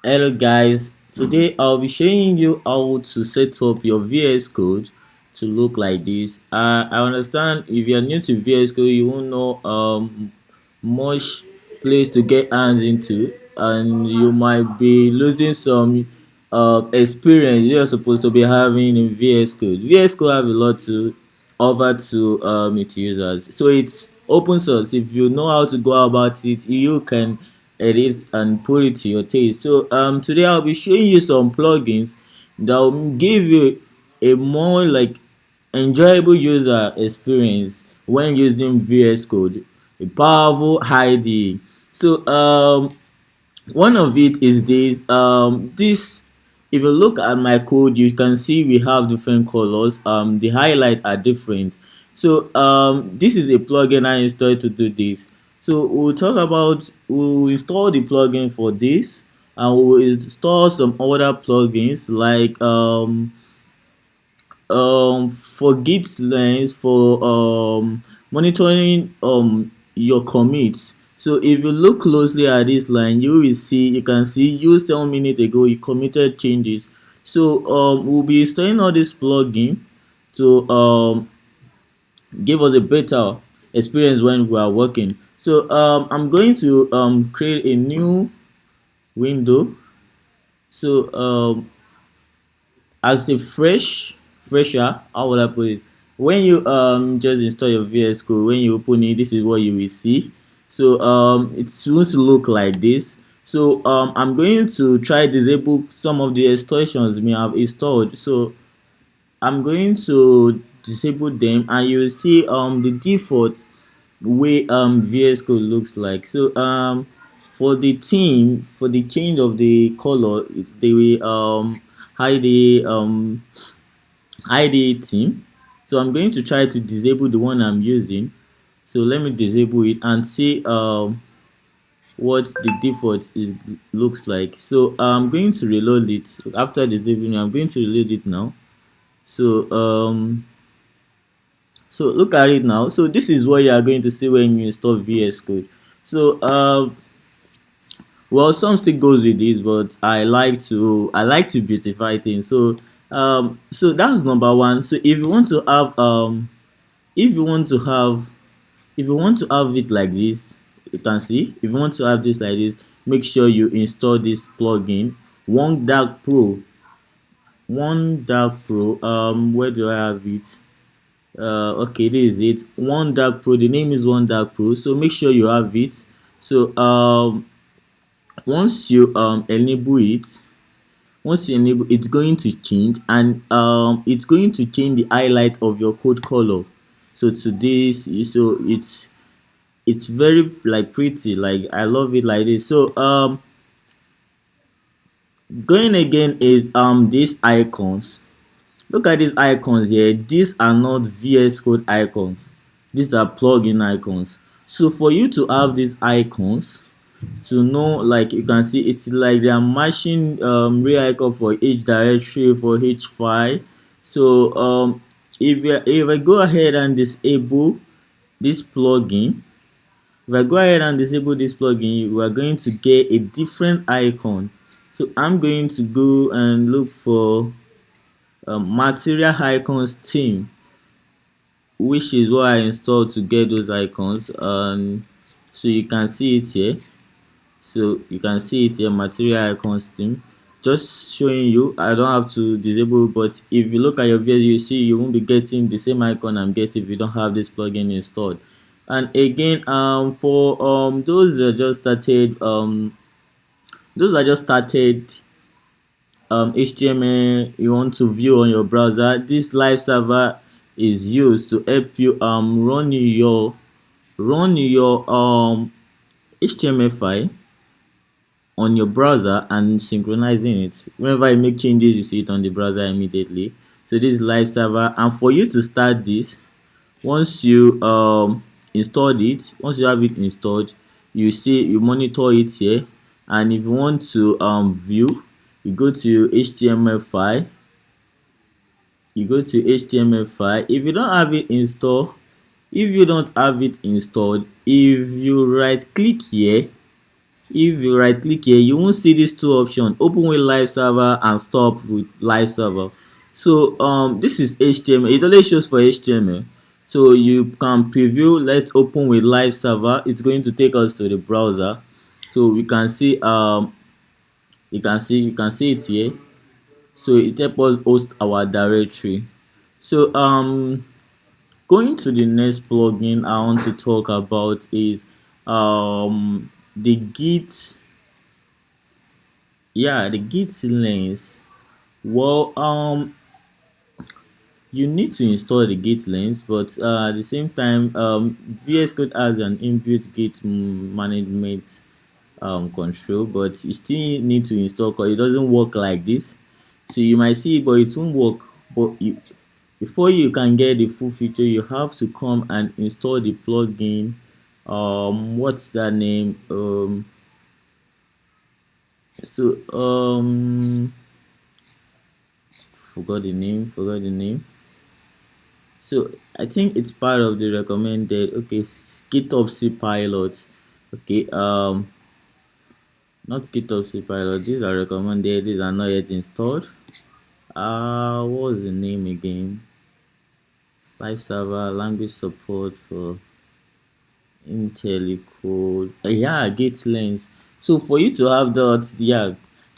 Hello guys, today I'll be showing you how to set up your VS Code to look like this. I understand if you're new to VS Code you won't know much place to get hands into, and you might be losing some experience you're supposed to be having in VS Code. VS Code have a lot to offer to its users, so it's open source. If you know how to go about it, you can edit and put it to your taste. So today I'll be showing you some plugins that will give you a more like enjoyable user experience when using VS Code, a powerful IDE. So one of it is this. If you look at my code, you can see we have different colors. The highlight are different. So this is a plugin I installed to do this. So we'll install the plugin for this, and we'll install some other plugins like for git lens for monitoring your commits. So if you look closely at this line, you can see you 7 minutes ago you committed changes. So we'll be installing all this plugin to give us a better experience when we are working. So I'm going to create a new window. So as a fresher, how would I put it? When you just install your VS Code, when you open it, this is what you will see. So it's going to look like this. So I'm going to try disable some of the extensions we have installed. So I'm going to disable them, and you will see the default way VS Code looks like. So for the theme, for the change of the color, they will hide the IDE theme. So I'm going to try to disable the one I'm using. So let me disable it and see what the default is looks like. So I'm going to reload it after disabling. I'm going to reload it now. So look at it now. So this is what you are going to see when you install VS Code. So well, some still goes with this, but I like to beautify things. So that's number one. So if you want to have if you want to have if you want to have it like this, you can see. If you want to have this like this, make sure you install this plugin, one dark pro. One dark pro, where do I have it? Okay, this is it. One dark pro, the name is one dark pro, so make sure you have it. So once you enable, it's going to change, and it's going to change the highlight of your code color. So to this, so it's very like pretty, like I love it like this. So going again is these icons. Look at these icons here. These are not VS Code icons, these are plugin icons. So for you to have these icons, to know, like you can see, it's like they are matching real icon for each directory, for each file. So if I go ahead and disable this plugin, if I go ahead and disable this plugin, we are going to get a different icon. So I'm going to go and look for material icons theme, which is what I installed to get those icons. And so you can see it here. So you can see it here, material icons theme. Just showing you, I don't have to disable, but if you look at your video, you see you won't be getting the same icon I'm getting if you don't have this plugin installed. And again, for those that just started HTML you want to view on your browser, this live server is used to help you run your HTML file on your browser and synchronizing it. Whenever you make changes, you see it on the browser immediately. So this is live server, and for you to start this, once you once you have it installed, you monitor it here. And if you want to view, you go to HTML file. If you don't have it installed, if you don't have it installed, if you right click here, if you right click here, you won't see these two options: open with live server and stop with live server. So this is HTML. It only shows for HTML. So you can preview. Let's open with live server. It's going to take us to the browser. So we can see you can see it here. So it helps us host our directory. So going to the next plugin I want to talk about is the Git. Yeah, the Git lens. Well, you need to install the Git lens, but at the same time, VS Code has an inbuilt Git management control, but you still need to install because it doesn't work like this. So you might see it, but it won't work. But before you can get the full feature, you have to come and install the plugin. What's that name? So forgot the name. So I think it's part of the recommended. Okay, GitHub C pilot. Okay, not GitHub C pilot. These are recommended. These are not yet installed. What was the name again? Live server language support for IntelliCode. Yeah, Git lens. So for you to have that, yeah,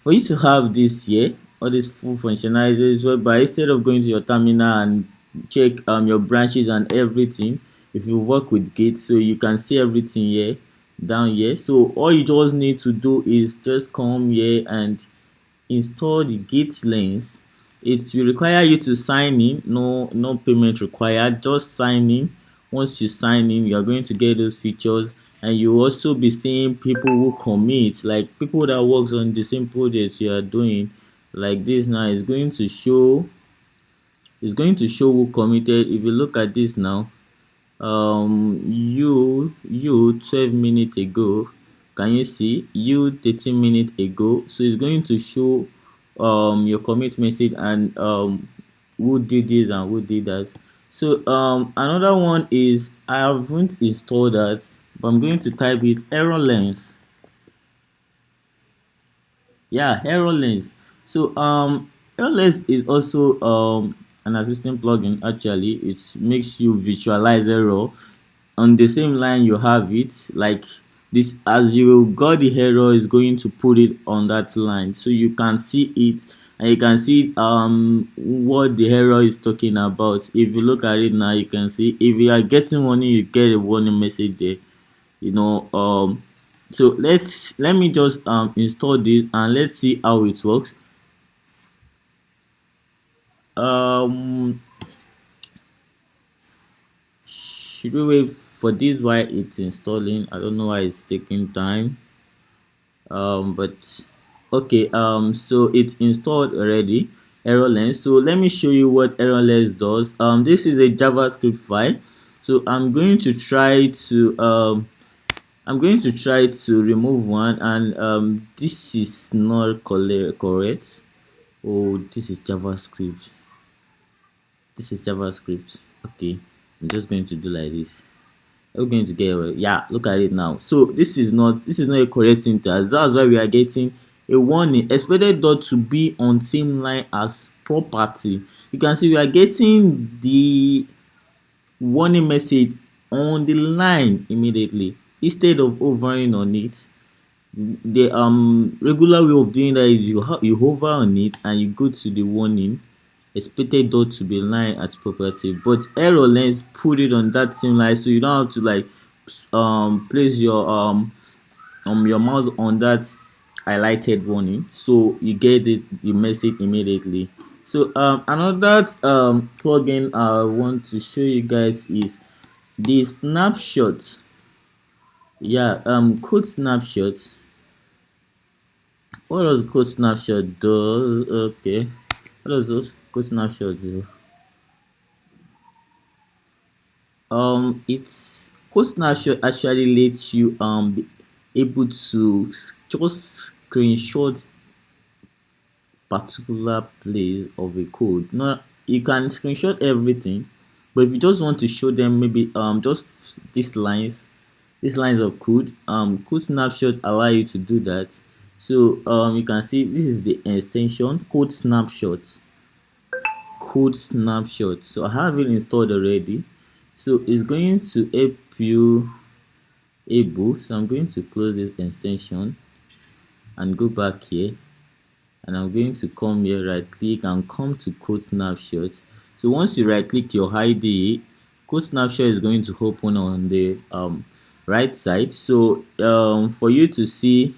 for you to have this here, all these full functionalities, whereby instead of going to your terminal and check your branches and everything, if you work with Git, so you can see everything here down here. So all you just need to do is just come here and install the Git lens. It will require you to sign in. No payment required, just sign in. Once you sign in, you are going to get those features, and you will also be seeing people who commit, like people that works on the same projects you are doing. Like this now is going to show who committed. If you look at this now, you 12 minutes ago, can you see you 13 minutes ago? So it's going to show your commit message and who did this and who did that. So another one is, I haven't installed that, but I'm going to type it: error lens. Yeah, error lens. So error lens is also an assistant plugin. Actually, it makes you visualize error on the same line you have it, like this. As you got the error, is going to put it on that line, so you can see it, and you can see what the error is talking about. If you look at it now, you can see if you are getting warning, you get a warning message there, you know. So let me just install this and let's see how it works. um should we wait for this while it's installing? I don't know why it's taking time. But okay, so it's installed already, error lens. So let me show you what error lens does. This is a JavaScript file. So I'm going to try to remove one, and this is not correct. Oh, this is JavaScript. Okay, I'm just going to do like this. We're going to get, yeah, look at it now. So this is not a correct syntax. That's why we are getting a warning: expected dot to be on same line as property. You can see we are getting the warning message on the line immediately instead of hovering on it. The regular way of doing that is you hover on it and you go to the warning: expected dot to be line as property. But error lens put it on that same line, so you don't have to like place your mouse on that highlighted warning, so you get the message immediately. So another plugin I want to show you guys is the snapshot. Yeah, code snapshot. What does code snapshot do? Okay, what does those code snapshot do? It's code snapshot actually lets you be able to just screenshot particular place of a code. No, you can screenshot everything, but if you just want to show them maybe just these lines, these lines of code. Code snapshot allow you to do that. So you can see this is the extension code snapshot. Code snapshot. So I have it installed already. So it's going to help you able. So I'm going to close this extension and go back here, and I'm going to come here, right click and come to code snapshot. So once you right click your IDE, code snapshot is going to open on the right side. So for you to see,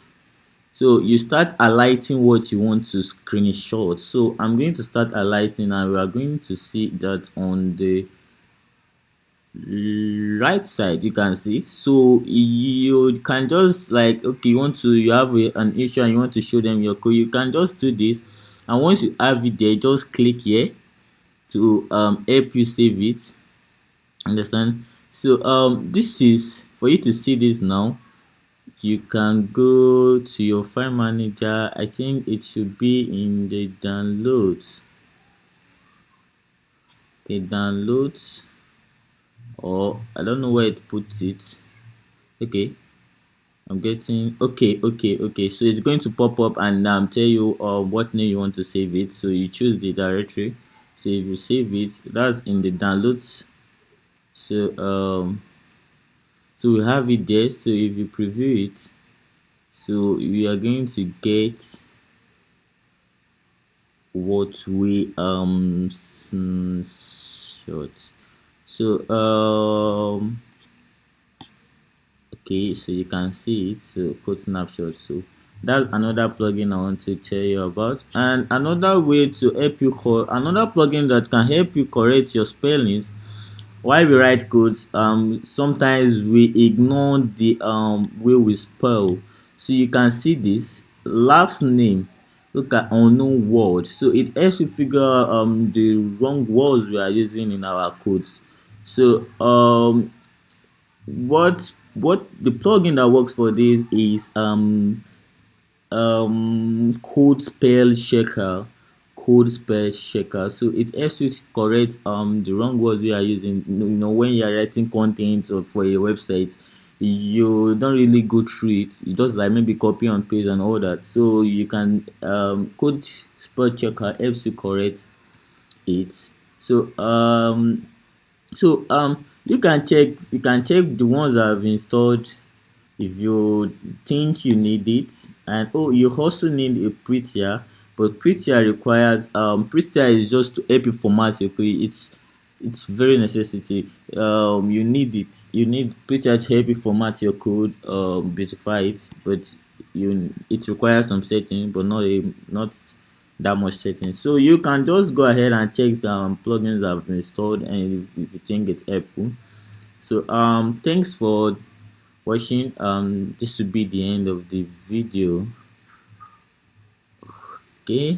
so you start highlighting what you want to screenshot. So I'm going to start highlighting, and we are going to see that on the right side you can see. So you can just like, okay, you have an issue and you want to show them your code, you can just do this, and once you have it there, just click here to help you save it. Understand? So this is for you to see this now. You can go to your file manager. I think it should be in the downloads. Okay, downloads, or I don't know where it puts it. Okay, I'm getting, okay. So it's going to pop up and tell you what name you want to save it. So you choose the directory. So if you save it, that's in the downloads. So so we have it there. So if you preview it, so we are going to get what we short. So okay, so you can see it. So code snapshot. So that's another plugin I want to tell you about. And another way to help you another plugin that can help you correct your spellings while we write codes. Sometimes we ignore the way we spell. So you can see this last name, look at unknown words. So it helps you figure out the wrong words we are using in our codes. So what the plugin that works for this is code spell checker. Code spell checker. So it helps you correct the wrong words we are using. When you are writing content or for a website, you don't really go through it. You just like maybe copy and paste and all that. So you can code spell checker helps you correct it. So you can check the ones that have installed if you think you need it. And oh, you also need a prettier, but prettier requires prettier is just to help you format your code. It's very necessity. You need it. You need prettier to help you format your code, beautify it, but it requires some setting, but not that much settings. So you can just go ahead and check some plugins that I've installed, and if you think it's helpful. So thanks for watching. This should be the end of the video. Okay.